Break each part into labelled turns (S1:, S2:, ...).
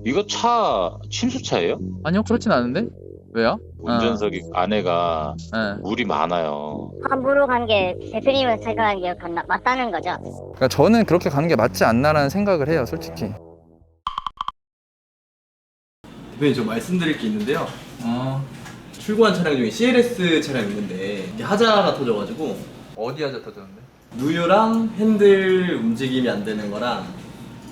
S1: 이거 차 침수차예요?
S2: 아니요, 그렇진 않은데? 왜요?
S1: 운전석이 안에가
S2: 네.
S1: 물이 많아요.
S3: 함부로 간 게 대표님은 생각하기에 맞다는 거죠?
S2: 그러니까 저는 그렇게 가는 게 맞지 않나라는 생각을 해요, 솔직히.
S4: 대표님, 저 말씀드릴 게 있는데요. 출고한 차량 중에 CLS 차량이 있는데 이게 하자가 터져가지고
S2: 어디 하자 터졌는데?
S4: 누유랑 핸들 움직임이 안 되는 거랑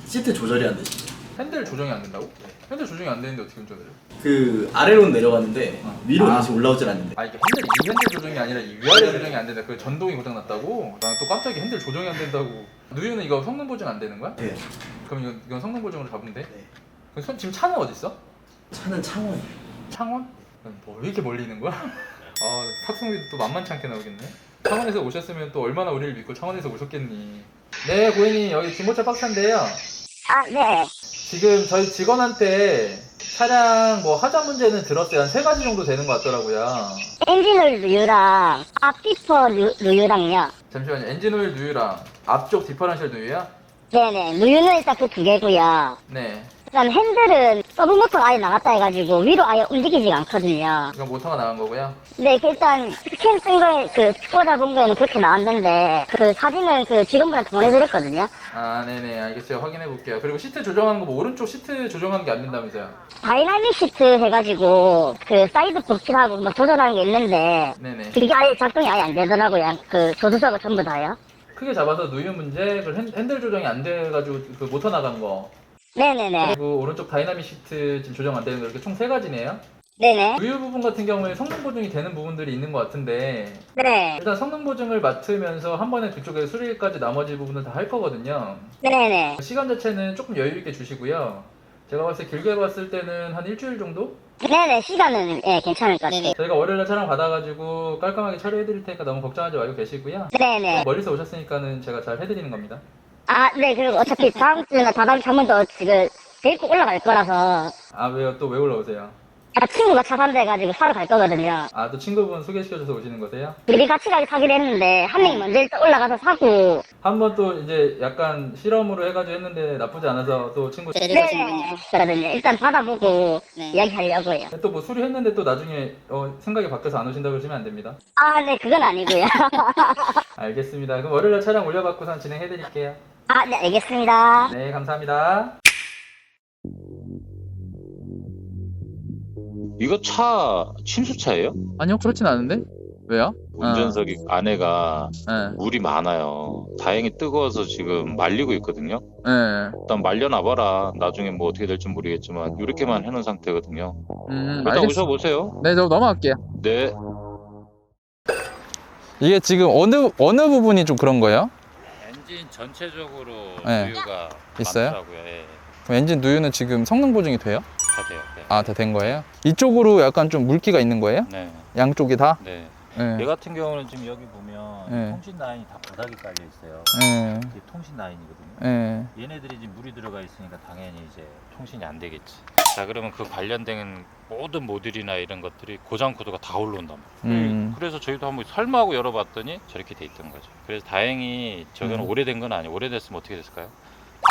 S4: 시트 조절이 안 되시죠.
S2: 핸들 조정이 안 된다고? 핸들 조정이 안 되는데 어떻게 운전을 해요?
S4: 그 아래로 내려갔는데 위로 다시 올라오질 않는데.
S2: 아, 이게 이 핸들 조정이 아니라 이 위아래 조정이 안 된다. 그 전동이 고장 났다고? 난 또 깜짝이야, 핸들 조정이 안 된다고. 누유는 이거 성능 보증 안 되는 거야?
S4: 네.
S2: 그럼 이건 성능 보증으로 잡으면 돼?
S4: 네.
S2: 그럼 지금 차는 어디 있어?
S4: 차는 창원이에요.
S2: 창원? 왜 이렇게 멀리 있는 거야? 탑승비도 또 만만치 않게 나오겠네. 창원에서 오셨으면 또 얼마나 우리를 믿고 창원에서 오셨겠니. 네, 고객님, 여기 김모차 박스인데요.
S3: 아, 네.
S2: 지금 저희 직원한테 차량 뭐 하자 문제는 들었어요. 한 3가지 정도 되는 것 같더라고요.
S3: 엔진오일 누유랑 앞디퍼 누유랑요.
S2: 잠시만요. 엔진오일 누유랑 앞쪽 디퍼런셜 누유야?
S3: 네네. 누유는 일단 그 두 개고요.
S2: 네.
S3: 그다음 핸들은 서브모터가 아예 나갔다 해가지고 위로 아예 움직이지가 않거든요.
S2: 이건 모터가 나간 거고요.
S3: 네, 그 일단 스캔 쓴 거에 그 스코어 본 거에는 그렇게 나왔는데 그 사진은 그 직원분한테 보내드렸거든요.
S2: 아, 네네. 알겠어요. 확인해 볼게요. 그리고 시트 조정하는 거 뭐 오른쪽 시트 조정하는 게 안 된다면서요?
S3: 다이나믹 시트 해가지고 그 사이드 복실하고 뭐 조절하는 게 있는데
S2: 네네.
S3: 그게 아예 작동이 아예 안 되더라고요. 그 조수석을 전부 다요.
S2: 크게 잡아서 누유 문제, 그리고 핸들 조정이 안 돼가지고 그 모터 나간 거,
S3: 네네네.
S2: 그리고 오른쪽 다이나믹 시트 지금 조정 안 되는 거, 이렇게 총 3가지네요.
S3: 네네.
S2: 누유 부분 같은 경우에 성능 보증이 되는 부분들이 있는 것 같은데,
S3: 네.
S2: 일단 성능 보증을 맡으면서 한 번에 그쪽에 수리까지 나머지 부분은 다 할 거거든요.
S3: 네네.
S2: 시간 자체는 조금 여유 있게 주시고요. 제가 봤을 때 길게 봤을 때는 한 일주일 정도?
S3: 네네. 시간은 예, 괜찮을 것 같아요.
S2: 저희가 월요일에 차량 받아가지고 깔끔하게 처리해드릴 테니까 너무 걱정하지 말고 계시고요.
S3: 네네.
S2: 멀리서 오셨으니까는 제가 잘 해드리는 겁니다.
S3: 아, 네. 그리고 어차피 다음 주나 다다음 주 한 번 더 지금 데리고 올라갈 거라서
S2: 아, 왜요? 또 왜 올라오세요?
S3: 친구가 차 산다 해가지고 사러 갈 거거든요.
S2: 아, 또 친구분 소개시켜줘서 오시는 거세요?
S3: 우리 같이 사기로 했는데 한 명이 먼저 일단 올라가서 사고.
S2: 한번 또 이제 약간 실험으로 해가지고 했는데 나쁘지 않아서 또 친구
S3: 네. 그러거든요. 일단 받아보고 이야기하려고요.
S2: 또 뭐 수리했는데 또 나중에 생각이 바뀌어서 안 오신다고 그러시면 안 됩니다.
S3: 아, 네. 그건 아니고요.
S2: 알겠습니다. 그럼 월요일에 차량 올려받고선 진행해드릴게요.
S3: 아, 네. 알겠습니다.
S2: 네, 감사합니다.
S1: 이거 차 침수차예요?
S2: 아니요, 그렇진 않은데? 왜요?
S1: 운전석이 안에가
S2: 네.
S1: 물이 많아요. 다행히 뜨거워서 지금 말리고 있거든요.
S2: 네.
S1: 일단 말려놔봐라. 나중에 뭐 어떻게 될지 모르겠지만 이렇게만 해놓은 상태거든요. 일단
S2: 알겠습니다.
S1: 오셔보세요.
S2: 네, 저 넘어갈게요.
S1: 네.
S2: 이게 지금 어느 부분이 좀 그런 거예요?
S5: 엔진 전체적으로
S2: 네.
S5: 누유가
S2: 있어요?
S5: 많더라고요. 예.
S2: 그럼 엔진 누유는 지금 성능 보증이 돼요?
S5: 다 돼요. 네.
S2: 아, 다 된 거예요? 이쪽으로 약간 좀 물기가 있는 거예요?
S5: 네.
S2: 양쪽이 다?
S5: 네.
S2: 네.
S5: 얘 같은 경우는 지금 여기 보면
S2: 네.
S5: 통신 라인이 다 바닥에 깔려 있어요.
S2: 네.
S5: 이게 통신 라인이거든요.
S2: 네.
S5: 얘네들이 지금 물이 들어가 있으니까 당연히 이제 통신이 안 되겠지. 자, 그러면 그 관련된 모든 모듈이나 이런 것들이 고장 코드가 다 올라온단 말이에요. 그래서 저희도 한번 설마 하고 열어봤더니 저렇게 돼 있던 거죠. 그래서 다행히 저건 오래된 건 아니에요. 오래됐으면 어떻게 됐을까요?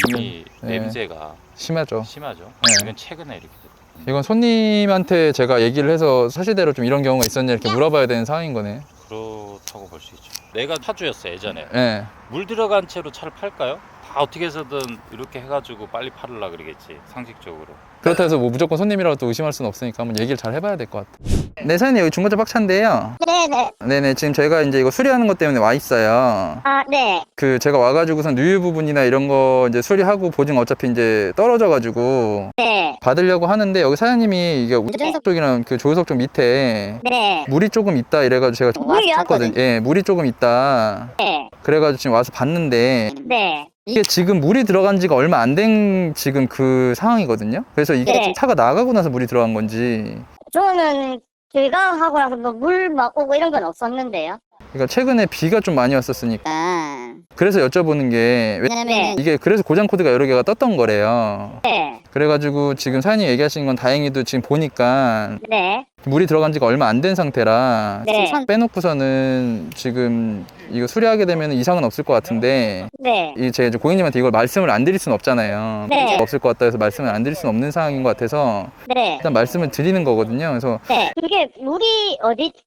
S5: 이미
S2: 네.
S5: 냄새가
S2: 심하죠.
S5: 심하죠.
S2: 네.
S5: 이건 최근에 이렇게 됐다.
S2: 이건 손님한테 제가 얘기를 해서 사실대로 좀 이런 경우가 있었냐 이렇게 물어봐야 되는 상황인 거네.
S5: 그렇다고 볼 수 있죠. 내가 파주였어 예전에.
S2: 네.
S5: 물 들어간 채로 차를 팔까요? 다 어떻게 해서든 이렇게 해가지고 빨리 팔으려 그러겠지, 상식적으로.
S2: 그렇다 해서 뭐 무조건 손님이라고 또 의심할 수는 없으니까 한번 얘기를 잘 해봐야 될 것 같아. 네, 사장님 여기 중고차 박차인데요.
S3: 네네.
S2: 네네, 지금 저희가 이제 이거 수리하는 것 때문에 와 있어요.
S3: 아, 네.
S2: 그 제가 와가지고선 누유 부분이나 이런 거 이제 수리하고 보증 어차피 이제 떨어져가지고
S3: 네.
S2: 받으려고 하는데 여기 사장님이 이게 운전석 쪽이랑 그 조수석 쪽 밑에
S3: 네.
S2: 물이 조금 있다 이래가지고 제가
S3: 물이요?
S2: 봤거든요. 예, 물이 조금 있다.
S3: 네.
S2: 그래가지고 지금 와서 봤는데
S3: 네.
S2: 이게 지금 물이 들어간 지가 얼마 안 된 지금 그 상황이거든요. 그래서 이게
S3: 네.
S2: 지금 차가 나가고 나서 물이 들어간 건지.
S3: 저는 귀가하고 나서 뭐 물 막 오고 이런 건 없었는데요.
S2: 그러니까 최근에 비가 좀 많이 왔었으니까.
S3: 아.
S2: 그래서 여쭤보는 게
S3: 네.
S2: 이게 그래서 고장 코드가 여러 개가 떴던 거래요.
S3: 네.
S2: 그래가지고 지금 사장님 얘기하시는 건 다행히도 지금 보니까
S3: 네.
S2: 물이 들어간 지가 얼마 안 된 상태라
S3: 네.
S2: 빼놓고서는 지금 이거 수리하게 되면 이상은 없을 것 같은데
S3: 네.
S2: 제가 이제 고객님한테 이걸 말씀을 안 드릴 수는 없잖아요.
S3: 네.
S2: 없을 것 같다 해서 말씀을 안 드릴 수는 없는 상황인 것 같아서
S3: 네.
S2: 일단 말씀을 드리는 거거든요. 그래서
S3: 네. 그게 물이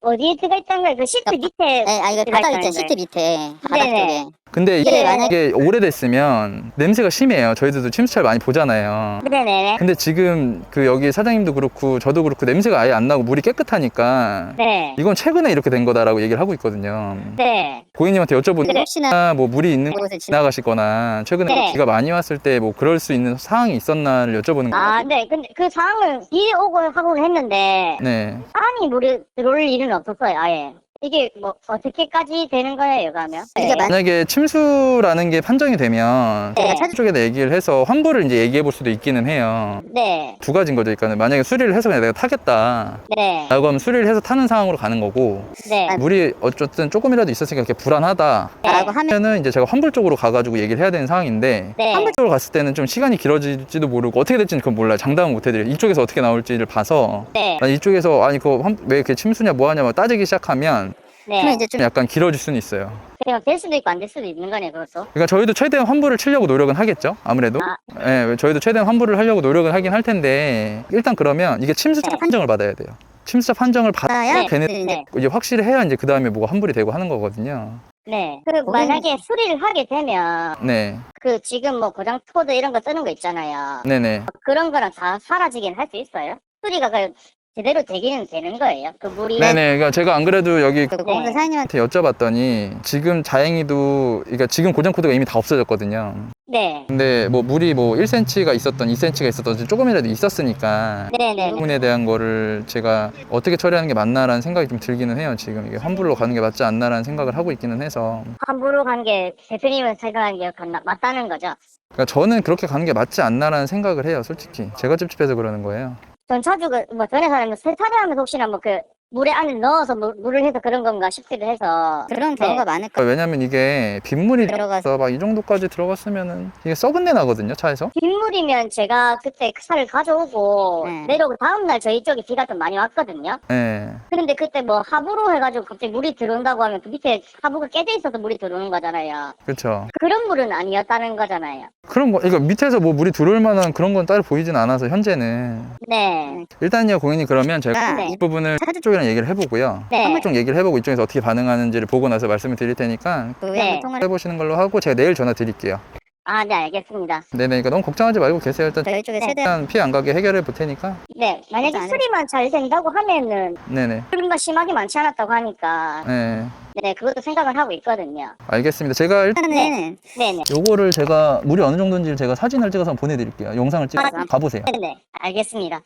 S3: 어디에 들어가 있다는 거예요? 그 시트 밑에.
S6: 네, 아 이거
S3: 들어가
S6: 바닥
S3: 있다는
S6: 있죠.
S3: 거예요.
S6: 시트 밑에 바닥
S3: 네네.
S6: 쪽에.
S2: 근데
S3: 네.
S2: 이게 오래됐으면 냄새가 심해요. 저희들도 침수차를 많이 보잖아요.
S3: 네네네.
S2: 근데 지금 여기 사장님도 그렇고 저도 그렇고 냄새가 아예 안 나고 물이 깨끗하니까
S3: 네.
S2: 이건 최근에 이렇게 된 거다라고 얘기를 하고 있거든요.
S3: 네.
S2: 고객님한테 여쭤보니까
S6: 혹시나
S2: 뭐 물이 있는 곳
S6: 곳을
S2: 지나가시거나 최근에
S3: 네.
S2: 비가 많이 왔을 때 뭐 그럴 수 있는 상황이 있었나를 여쭤보는 거예요.
S3: 아, 네. 근데 그 상황을 비 오고 하고 했는데
S2: 네.
S3: 안이 물이 들어올 일은 없었어요. 아예. 이게 뭐 어떻게까지 되는 거예요, 그러면?
S6: 이게
S2: 만약에 침수라는 게 판정이 되면
S3: 네.
S2: 차주 쪽에다 얘기를 해서 환불을 이제 얘기해 볼 수도 있기는 해요.
S3: 네.
S2: 두 가지인 거죠. 그러니까 만약에 수리를 해서 그냥 내가 타겠다
S3: 네.
S2: 라고 하면 수리를 해서 타는 상황으로 가는 거고
S3: 네.
S2: 물이 어쨌든 조금이라도 있었으니까 이렇게 불안하다
S6: 라고 하면
S2: 하면은 이제 제가 환불 쪽으로 가가지고 얘기를 해야 되는 상황인데
S3: 네.
S2: 환불 쪽으로 갔을 때는 좀 시간이 길어질지도 모르고 어떻게 될지는 그건 몰라요. 장담은 못 해드려요. 이쪽에서 어떻게 나올지를 봐서
S3: 네.
S2: 만약 이쪽에서 아니 그거 왜 이렇게 침수냐 뭐 하냐 막 따지기 시작하면
S3: 네.
S6: 그러면 이제 좀
S2: 약간 길어질 수는 있어요.
S3: 그냥 될 수도 있고 안 될 수도 있는 거네요, 그것도.
S2: 그러니까 저희도 최대한 환불을 치려고 노력은 하겠죠. 아무래도.
S3: 아.
S2: 예, 저희도 최대한 환불을 하려고 노력은 하긴 할 텐데 일단 그러면 이게 침수차
S3: 네.
S2: 판정을 받아야 돼요. 침수차 판정을 받아야
S6: 받아야
S2: 걔네
S3: 네.
S2: 이제 확실히 해야 이제 그 다음에 뭐가 환불이 되고 하는 거거든요.
S3: 네. 그 만약에 수리를 하게 되면
S2: 네,
S3: 그 지금 뭐 고장 코드 이런 거 뜨는 거 있잖아요.
S2: 네네.
S3: 그런 거랑 다 사라지긴 할 수 있어요? 수리가 그 제대로 되기는 되는 거예요? 그 물이.
S2: 네네. 그러니까 제가 안 그래도 여기
S6: 그 공사 사장님한테
S2: 여쭤봤더니 지금 다행히도 그러니까 지금 고장 코드가 이미 다 없어졌거든요.
S3: 네.
S2: 근데 뭐 물이 뭐 1cm가 있었던 2cm가 있었던 조금이라도 있었으니까
S3: 네네.
S2: 그 부분에 대한 거를 제가 어떻게 처리하는 게 맞나라는 생각이 좀 들기는 해요. 지금 이게 환불로 가는 게 맞지 않나라는 생각을 하고 있기는 해서
S3: 환불로 간 게 대표님은 생각하는 게 맞다는 거죠?
S2: 그러니까 저는 그렇게 가는 게 맞지 않나라는 생각을 해요. 솔직히 제가 찝찝해서 그러는 거예요.
S3: 전 차주 뭐 전에 사람은 세차를 하면서 혹시나 뭐 그 물에 안에 넣어서 물을 해서 그런 건가 싶기도 해서.
S6: 그런 경우가 많을 거예요.
S2: 왜냐면 이게 빗물이
S6: 들어가서.
S2: 들어가서 막 이 정도까지 들어갔으면은 이게 썩은 내 나거든요, 차에서.
S3: 빗물이면 제가 그때 그 차를 가져오고
S6: 네.
S3: 내려오고 다음날 저희 쪽에 비가 좀 많이 왔거든요.
S2: 예.
S3: 그런데 그때 뭐 하부로 해가지고 갑자기 물이 들어온다고 하면 그 밑에 하부가 깨져 있어서 물이 들어오는 거잖아요.
S2: 그렇죠.
S3: 그런 물은 아니었다는 거잖아요.
S2: 그런 거, 그러니까 밑에서 뭐 물이 들어올 만한 그런 건 따로 보이진 않아서 현재는.
S3: 네.
S2: 일단요, 고객님 그러면 제가
S3: 네.
S2: 이 부분을 차주 쪽이랑 얘기를 해보고요.
S3: 네.
S2: 환불 쪽 얘기를 해보고 이쪽에서 어떻게 반응하는지를 보고 나서 말씀을 드릴 테니까
S6: 그
S3: 네.
S6: 한번 통화를
S2: 해보시는 걸로 하고 제가 내일 전화 드릴게요.
S3: 아, 네, 알겠습니다.
S2: 네네, 그러니까 너무 걱정하지 말고 계세요. 일단
S6: 저희 쪽에
S3: 네.
S6: 최대한
S2: 일단 피해 안 가게 해결해 볼 테니까.
S3: 네, 만약에
S6: 그렇지
S3: 수리만 잘 된다고 하면은
S2: 네네.
S3: 수리가 심하게 많지 않았다고 하니까
S2: 네,
S3: 네, 그것도 생각을 하고 있거든요.
S2: 알겠습니다. 제가 일단
S6: 일단은
S3: 네네.
S2: 요거를 제가 물이 어느 정도인지를 제가 사진을 찍어서 한번 보내드릴게요. 영상을 찍어서
S6: 아,
S2: 가보세요.
S3: 네네. 알겠습니다.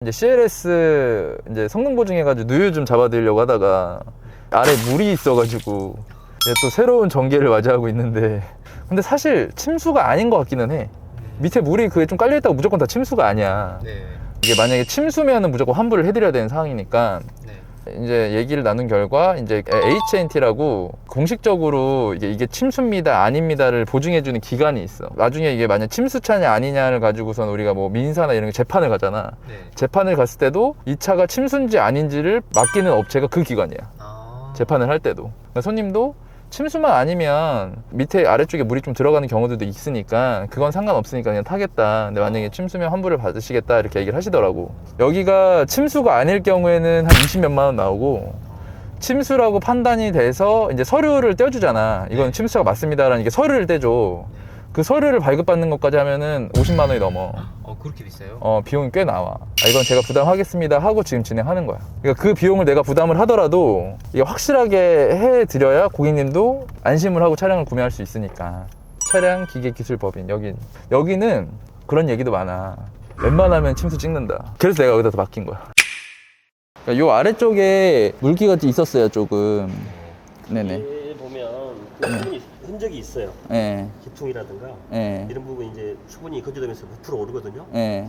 S2: 이제 CLS 이제 성능 보증해가지고 누유 좀 잡아드리려고 하다가 아래 물이 있어가지고 이제 또 새로운 전개를 맞이하고 있는데 근데 사실 침수가 아닌 것 같기는 해. 밑에 물이 그게 좀 깔려있다고 무조건 다 침수가 아니야.
S7: 네.
S2: 이게 만약에 침수면은 무조건 환불을 해드려야 되는 상황이니까
S7: 네.
S2: 이제 얘기를 나눈 결과 이제 HNT라고 공식적으로 이게 침수입니다 아닙니다를 보증해주는 기관이 있어. 나중에 이게 만약 침수차냐 아니냐를 가지고선 우리가 뭐 민사나 이런 게 재판을 가잖아.
S7: 네.
S2: 재판을 갔을 때도 이 차가 침수인지 아닌지를 맡기는 업체가 그 기관이야.
S7: 아.
S2: 재판을 할 때도. 그러니까 손님도 침수만 아니면 밑에 아래쪽에 물이 좀 들어가는 경우들도 있으니까 그건 상관없으니까 그냥 타겠다. 근데 만약에 침수면 환불을 받으시겠다 이렇게 얘기를 하시더라고. 여기가 침수가 아닐 경우에는 한 20몇만 원 나오고 침수라고 판단이 돼서 이제 서류를 떼어주잖아. 이건 침수차가 맞습니다라는 게 서류를 떼줘. 그 서류를 발급받는 것까지 하면은 50만 원이 넘어.
S7: 그렇게 비싸요?
S2: 비용이 꽤 나와. 이건 제가 부담하겠습니다 하고 지금 진행하는 거야. 그러니까 그 비용을 내가 부담을 하더라도 이게 확실하게 해드려야 고객님도 안심을 하고 차량을 구매할 수 있으니까. 차량 기계기술법인 여기는 그런 얘기도 많아. 웬만하면 침수 찍는다. 그래서 내가 여기다 더 맡긴 거야. 그러니까 요 아래쪽에 물기가 있었어요 조금. 네네.
S8: 여기 보면 그 수분이 흔적이 있어요.
S2: 예.
S8: 기퉁이라든가
S2: 예.
S8: 이런 부분 이제 수분이 건조되면서 부풀어 오르거든요.
S2: 예.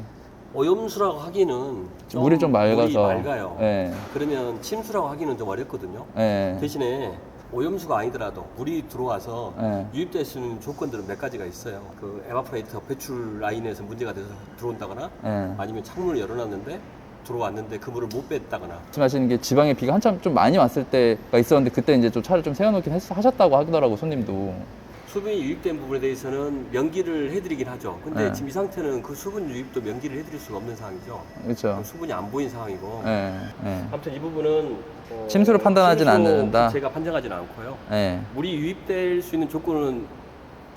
S8: 오염수라고 하기는
S2: 물이 좀 맑아서.
S8: 물이 맑아요.
S2: 예.
S8: 그러면 침수라고 하기는 좀 어렵거든요.
S2: 예.
S8: 대신에 오염수가 아니더라도 물이 들어와서
S2: 예.
S8: 유입될 수 있는 조건들은 몇 가지가 있어요. 그 에바포레이터 배출 라인에서 문제가 돼서 들어온다거나
S2: 예.
S8: 아니면 창문을 열어놨는데 들어왔는데 그 물을 못 뺐다거나
S2: 말씀하시는 게 지방에 비가 한참 좀 많이 왔을 때가 있었는데 그때 이제 좀 차를 좀 세워놓긴 하셨다고 하더라고 손님도.
S8: 수분이 유입된 부분에 대해서는 명기를 해드리긴 하죠. 근데
S2: 네.
S8: 지금 이 상태는 그 수분 유입도 명기를 해드릴 수가 없는 상황이죠.
S2: 그렇죠.
S8: 수분이 안 보인 상황이고.
S2: 네. 네.
S8: 아무튼 이 부분은
S2: 침수로 판단하진 않는다.
S8: 제가 판정하지는 않고요.
S2: 네.
S8: 물이 유입될 수 있는 조건은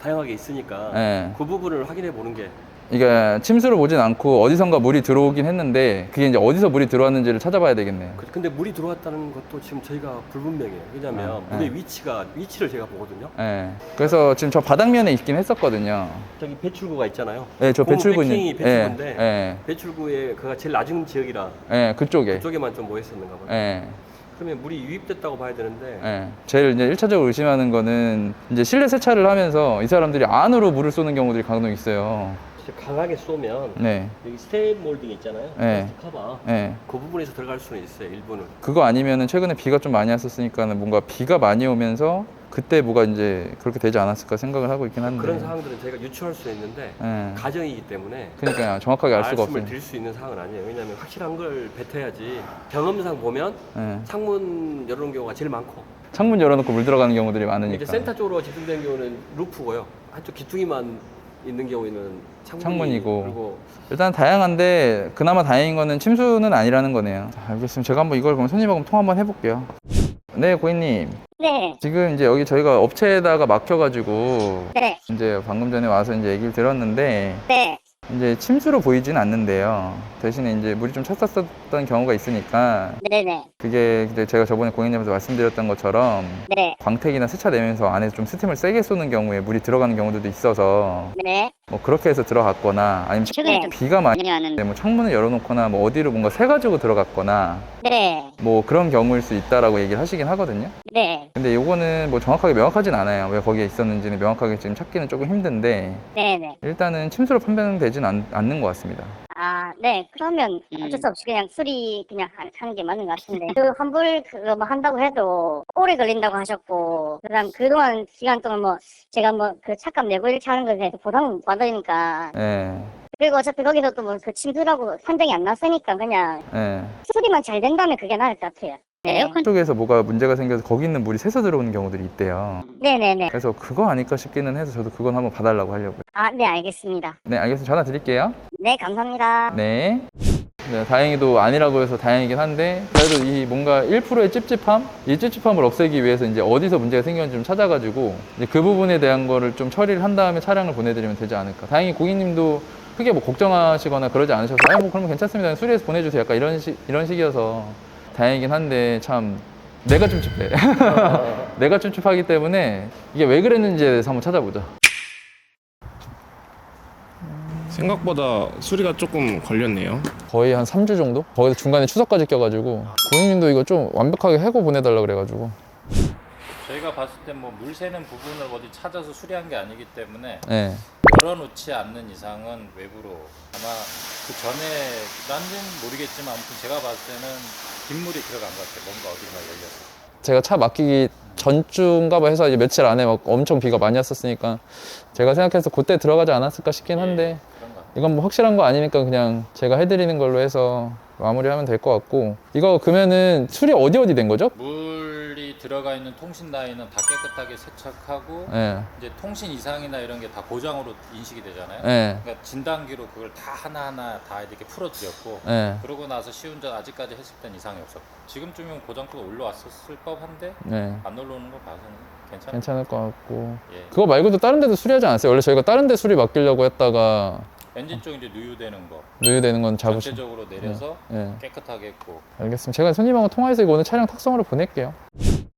S8: 다양하게 있으니까
S2: 네.
S8: 그 부분을 확인해 보는 게
S2: 이게 침수를 보진 않고 어디선가 물이 들어오긴 했는데 그게 이제 어디서 물이 들어왔는지를 찾아봐야 되겠네요.
S8: 근데 물이 들어왔다는 것도 지금 저희가 불분명해요. 왜냐하면
S2: 네.
S8: 물의 위치를 제가 보거든요.
S2: 네. 그래서 지금 저 바닥면에 있긴 했었거든요.
S8: 저기 배출구가 있잖아요.
S2: 네, 저 배출구
S8: 백킹이 배출구인데
S2: 네. 네.
S8: 배출구에 그가 제일 낮은 지역이라
S2: 네. 그쪽에.
S8: 그쪽에만 좀 모였었는가 봐요.
S2: 네.
S8: 그러면 물이 유입됐다고 봐야 되는데
S2: 네. 제일 이제 1차적으로 의심하는 거는 이제 실내 세차를 하면서 이 사람들이 안으로 물을 쏘는 경우들이 간혹 있어요.
S8: 강하게 쏘면
S2: 네.
S8: 여기 스텝 몰딩 있잖아요.
S2: 네.
S8: 플라스틱 커버.
S2: 네.
S8: 그 부분에서 들어갈 수는 있어요. 일부는.
S2: 그거 아니면은 최근에 비가 좀 많이 왔었으니까는 뭔가 비가 많이 오면서 그때 뭐가 이제 그렇게 되지 않았을까 생각을 하고 있긴 한데.
S8: 그런 상황들은 저희가 유추할 수 있는데
S2: 네.
S8: 가정이기 때문에
S2: 그러니까 정확하게 알 수가
S8: 말씀을
S2: 없어요.
S8: 드릴 수 있는 상황은 아니에요. 왜냐하면 확실한 걸 뱉어야지. 경험상 보면
S2: 네.
S8: 창문 열어놓은 경우가 제일 많고
S2: 창문 열어놓고 물 들어가는 경우들이 많으니까.
S8: 이제 센터 쪽으로 집중된 경우는 루프고요. 한쪽 기퉁이만 있는 경우에는
S2: 창문이고.
S8: 그리고
S2: 일단 다양한데 그나마 다행인 거는 침수는 아니라는 거네요. 자, 알겠습니다. 제가 한번 이걸 그럼 손님하고 통화 한번 해볼게요. 네, 고객님.
S3: 네.
S2: 지금 이제 여기 저희가 업체에다가 막혀가지고
S3: 네.
S2: 이제 방금 전에 와서 이제 얘기를 들었는데
S3: 네.
S2: 이제 침수로 보이진 않는데요. 대신에 이제 물이 좀 찼었던 경우가 있으니까
S3: 네네.
S2: 그게 이제 제가 저번에 고객님한테 말씀드렸던 것처럼
S3: 네.
S2: 광택이나 세차 내면서 안에 좀 스팀을 세게 쏘는 경우에 물이 들어가는 경우들도 있어서
S3: 네.
S2: 뭐 그렇게 해서 들어갔거나 아니면
S3: 최근에 좀
S2: 비가 많이
S3: 왔는데.
S2: 뭐 창문을 열어놓거나 뭐 어디로 뭔가 새가지고 들어갔거나
S3: 네.
S2: 뭐 그런 경우일 수 있다라고 얘기를 하시긴 하거든요.
S3: 네.
S2: 근데 요거는 뭐 정확하게 명확하진 않아요. 왜 거기에 있었는지는 명확하게 지금 찾기는 조금 힘든데
S3: 네네.
S2: 일단은 침수로 판별되진 않는 것 같습니다.
S3: 아, 네. 그러면 어쩔 수 없이 그냥 수리 그냥 하는 게 맞는 것 같은데. 그 환불 그거 뭐 한다고 해도 오래 걸린다고 하셨고, 그다음 그동안 기간 동안 뭐 제가 뭐 그 차값 내고 이렇게 하는 거에 대해서 보상은 못 받으니까.
S2: 예,
S3: 그리고 어차피 거기서 또 뭐 그 침수라고 판정이 안 났으니까 그냥
S2: 예.
S3: 수리만 잘 된다면 그게 나을 것 같아요. 에어컨.
S2: 쪽에서 뭐가 문제가 생겨서 거기 있는 물이 새서 들어오는 경우들이 있대요.
S3: 네네네.
S2: 그래서 그거 아닐까 싶기는 해서 저도 그건 한번 봐달라고 하려고요.
S3: 아, 네, 알겠습니다.
S2: 네, 알겠습니다. 전화 드릴게요.
S3: 네, 감사합니다.
S2: 네. 네, 다행히도 아니라고 해서 다행이긴 한데 그래도 이 뭔가 1%의 찝찝함? 이 찝찝함을 없애기 위해서 이제 어디서 문제가 생겼는지 좀 찾아가지고 이제 그 부분에 대한 거를 좀 처리를 한 다음에 차량을 보내드리면 되지 않을까. 다행히 고객님도 크게 뭐 걱정하시거나 그러지 않으셔서 뭐 그러면 괜찮습니다. 수리해서 보내주세요. 약간 이런 식이어서 다행이긴 한데 참 내가 찝찝해. 내가 찝찝하기 때문에 이게 왜 그랬는지에 대해서 한번 찾아보자.
S9: 생각보다 수리가 조금 걸렸네요.
S2: 거의 한 3주 정도? 거기서 중간에 추석까지 껴가지고 고객님도 이거 좀 완벽하게 해고 보내달라 그래가지고.
S5: 저희가 봤을 때 뭐 물 새는 부분을 어디 찾아서 수리한 게 아니기 때문에
S2: 네.
S5: 열어놓지 않는 이상은 외부로 아마 그 전에 난지는 모르겠지만 아무튼 제가 봤을 때는 빗물이 들어간 것 같아요. 뭔가 어디가 열려서.
S2: 제가 차 맡기기 전주인가 봐 해서 이제 며칠 안에 막 엄청 비가 많이 왔었으니까 제가 생각해서 그때 들어가지 않았을까 싶긴 한데
S5: 그런 것 같아요.
S2: 이건 뭐 확실한 거 아니니까 그냥 제가 해드리는 걸로 해서 마무리하면 될 것 같고. 이거 그러면은 수리 어디 된 거죠?
S5: 물이 들어가 있는 통신 라인은 다 깨끗하게 세척하고
S2: 예.
S5: 이제 통신 이상이나 이런 게 다 고장으로 인식이 되잖아요.
S2: 예.
S5: 그러니까 진단기로 그걸 다 하나하나 다 이렇게 풀어드렸고
S2: 예.
S5: 그러고 나서 시운전 아직까지 했을 땐 이상이 없었고 지금쯤이면 고장도가 올라왔었을 법한데
S2: 네.
S5: 안 올라오는 거 봐서는 괜찮아요.
S2: 괜찮을 것 같고.
S5: 예.
S2: 그거 말고도 다른 데도 수리하지 않았어요? 원래 저희가 다른 데 수리 맡기려고 했다가
S5: 엔진 쪽 이제 누유되는 거
S2: 누유되는 건 잡으시.
S5: 전체적으로 내려서
S2: 예.
S5: 깨끗하게 했고
S2: 알겠습니다. 제가 손님하고 통화해서 이거 오늘 차량 탁송으로 보낼게요.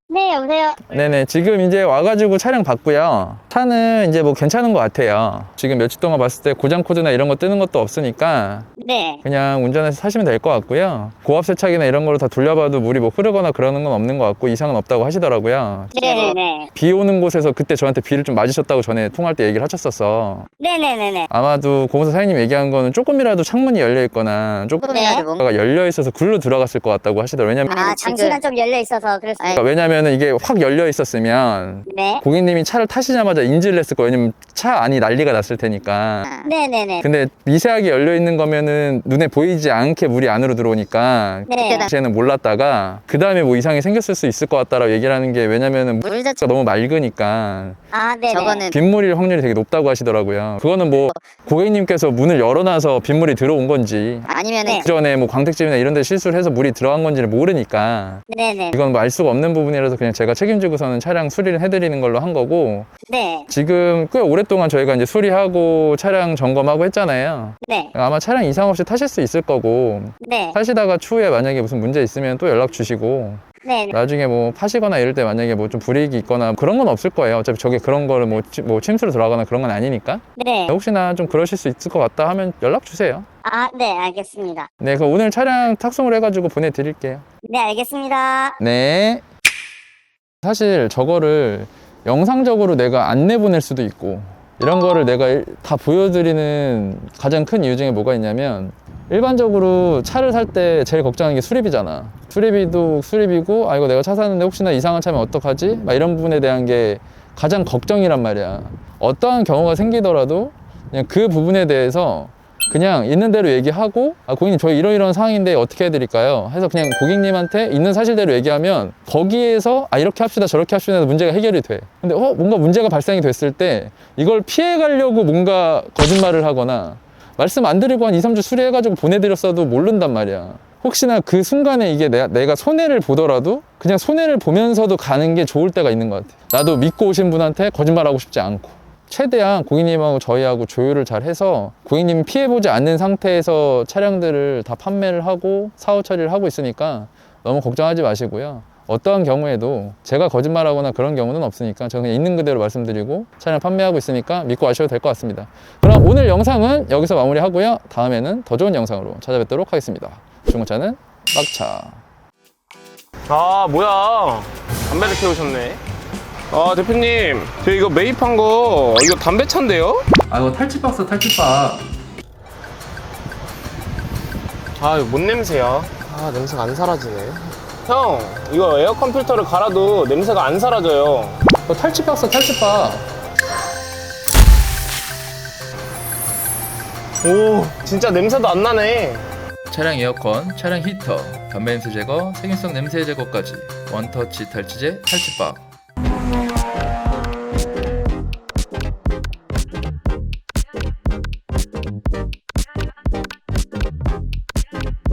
S3: 네, 여보세요?
S2: 네네, 지금 이제 와가지고 차량 봤고요. 차는 이제 뭐 괜찮은 것 같아요. 지금 며칠 동안 봤을 때 고장 코드나 이런 거 뜨는 것도 없으니까
S3: 네.
S2: 그냥 운전해서 타시면 될 것 같고요. 고압 세차기나 이런 거로 다 돌려봐도 물이 뭐 흐르거나 그러는 건 없는 것 같고 이상은 없다고 하시더라고요.
S3: 네네네.
S2: 비 오는 곳에서 그때 저한테 비를 좀 맞으셨다고 전에 통화할 때 얘기를 하셨었어.
S3: 네네네네.
S2: 아마도 고무사 사장님 얘기한 거는 조금이라도 창문이 열려 있거나 조금이라도
S3: 네.
S2: 뭔가가 열려 있어서 글로 들어갔을 것 같다고 하시더라고요. 왜냐면
S3: 아, 장치가 좀 열려 있어서 그랬어요.
S2: 왜냐면 왜냐면은 이게 확 열려 있었으면
S3: 네.
S2: 고객님이 차를 타시자마자 인지를 했을 거예요. 왜냐면 차 안이 난리가 났을 테니까.
S3: 네네네.
S2: 근데 미세하게 열려 있는 거면은 눈에 보이지 않게 물이 안으로 들어오니까
S3: 네.
S2: 쟤는 몰랐다가 그 다음에 뭐 이상이 생겼을 수 있을 것 같다라고 얘기를 하는 게 왜냐면은
S6: 물 자체가
S2: 자체가 너무 맑으니까
S3: 아, 네네.
S6: 저거는
S2: 빗물일 확률이 되게 높다고 하시더라고요. 그거는 뭐 고객님께서 문을 열어놔서 빗물이 들어온 건지
S6: 아니면은
S3: 네.
S2: 그 전에 뭐 광택집이나 이런 데 실수를 해서 물이 들어간 건지를 모르니까
S3: 네네.
S2: 이건 뭐 알 수가 없는 부분이라서 그냥 제가 책임지고서는 차량 수리를 해드리는 걸로 한 거고
S3: 네.
S2: 지금 꽤 오랫동안 저희가 이제 수리하고 차량 점검하고 했잖아요.
S3: 네.
S2: 아마 차량 이상 없이 타실 수 있을 거고
S3: 네.
S2: 타시다가 추후에 만약에 무슨 문제 있으면 또 연락 주시고
S3: 네.
S2: 나중에 뭐 파시거나 이럴 때 만약에 뭐 좀 불이익이 있거나 그런 건 없을 거예요. 어차피 저게 그런 거를 뭐 침수로 들어가거나 그런 건 아니니까.
S3: 네.
S2: 혹시나 좀 그러실 수 있을 것 같다 하면 연락 주세요.
S3: 아, 네, 알겠습니다.
S2: 네, 그럼 오늘 차량 탁송을 해가지고 보내드릴게요.
S3: 네, 알겠습니다.
S2: 네. 사실 저거를 영상적으로 내가 안 내보낼 수도 있고 이런 거를 내가 다 보여드리는 가장 큰 이유 중에 뭐가 있냐면 일반적으로 차를 살 때 제일 걱정하는 게 수리비잖아. 수리비도 수리비고 아 이거 내가 차 샀는데 혹시나 이상한 차면 어떡하지? 막 이런 부분에 대한 게 가장 걱정이란 말이야. 어떠한 경우가 생기더라도 그냥 그 부분에 대해서 그냥 있는 대로 얘기하고 아 고객님 저희 이러이러한 상황인데 어떻게 해드릴까요? 해서 그냥 고객님한테 있는 사실대로 얘기하면 거기에서 아 이렇게 합시다 저렇게 합시다 해서 문제가 해결이 돼. 근데 뭔가 문제가 발생이 됐을 때 이걸 피해가려고 뭔가 거짓말을 하거나 말씀 안 드리고 한 2, 3주 수리해가지고 보내드렸어도 모른단 말이야. 혹시나 그 순간에 이게 내가 손해를 보더라도 그냥 손해를 보면서도 가는 게 좋을 때가 있는 것 같아. 나도 믿고 오신 분한테 거짓말하고 싶지 않고 최대한 고객님하고 저희하고 조율을 잘 해서 고객님이 피해보지 않는 상태에서 차량들을 다 판매를 하고 사후 처리를 하고 있으니까 너무 걱정하지 마시고요. 어떠한 경우에도 제가 거짓말하거나 그런 경우는 없으니까 저는 그냥 있는 그대로 말씀드리고 차량 판매하고 있으니까 믿고 가셔도 될 것 같습니다. 그럼 오늘 영상은 여기서 마무리하고요. 다음에는 더 좋은 영상으로 찾아뵙도록 하겠습니다. 중고차는 막차.
S9: 아 뭐야 담배를 태우셨네. 아 대표님 저 이거 매입한 거 이거 담배차인데요?
S2: 아 이거 탈취박스 탈취박.
S9: 아 이거 뭔 냄새야? 아 냄새가 안 사라지네. 형 이거 에어컨 필터를 갈아도 냄새가 안 사라져요.
S2: 이거 탈취박스 탈취박.
S9: 오 진짜 냄새도 안 나네.
S2: 차량 에어컨, 차량 히터, 담배 냄새 제거, 세균성 냄새 제거까지 원터치 탈취제 탈취박.